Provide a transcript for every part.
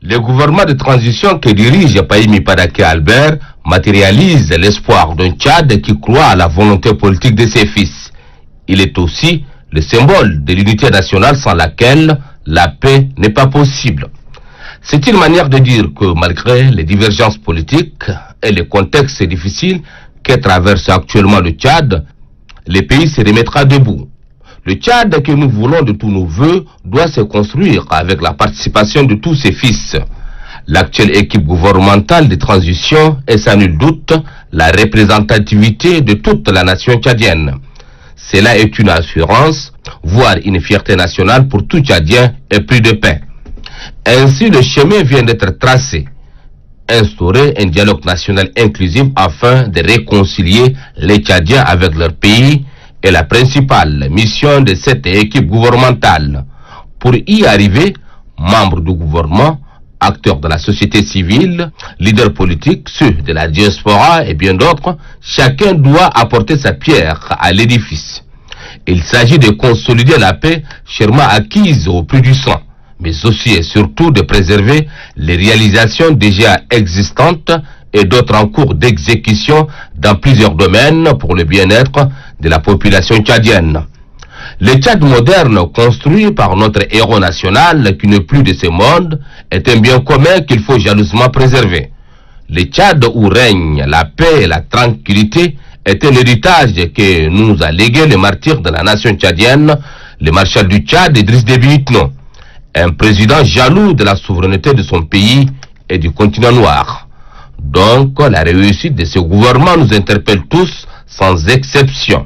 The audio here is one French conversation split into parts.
Le gouvernement de transition que dirige Pahimi Padake Albert matérialise l'espoir d'un Tchad qui croit à la volonté politique de ses fils. Il est aussi le symbole de l'unité nationale sans laquelle la paix n'est pas possible. C'est une manière de dire que malgré les divergences politiques et les contextes difficiles que traverse actuellement le Tchad, le pays se remettra debout. Le Tchad que nous voulons de tous nos voeux doit se construire avec la participation de tous ses fils. L'actuelle équipe gouvernementale de transition est sans nul doute la représentativité de toute la nation tchadienne. Cela est une assurance, voire une fierté nationale pour tout Tchadien épris de paix. Ainsi, le chemin vient d'être tracé. Instaurer un dialogue national inclusif afin de réconcilier les Tchadiens avec leur pays est la principale mission de cette équipe gouvernementale. Pour y arriver, membres du gouvernement, acteurs de la société civile, leaders politiques, ceux de la diaspora et bien d'autres, chacun doit apporter sa pierre à l'édifice. Il s'agit de consolider la paix chèrement acquise au prix du sang, mais aussi et surtout de préserver les réalisations déjà existantes et d'autres en cours d'exécution dans plusieurs domaines pour le bien-être de la population tchadienne. Le Tchad moderne, construit par notre héros national qui n'est plus de ce monde, est un bien commun qu'il faut jalousement préserver. Le Tchad où règne la paix et la tranquillité est un héritage que nous a légué le martyr de la nation tchadienne, le maréchal du Tchad, Idriss Déby Itno, un président jaloux de la souveraineté de son pays et du continent noir. Donc, la réussite de ce gouvernement nous interpelle tous sans exception.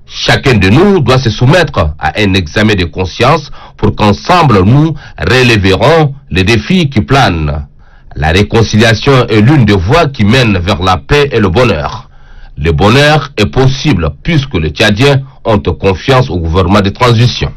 Chacun de nous doit se soumettre à un examen de conscience pour qu'ensemble nous relèverons les défis qui planent. La réconciliation est l'une des voies qui mènent vers la paix et le bonheur. Le bonheur est possible puisque les Tchadiens ont confiance au gouvernement de transition.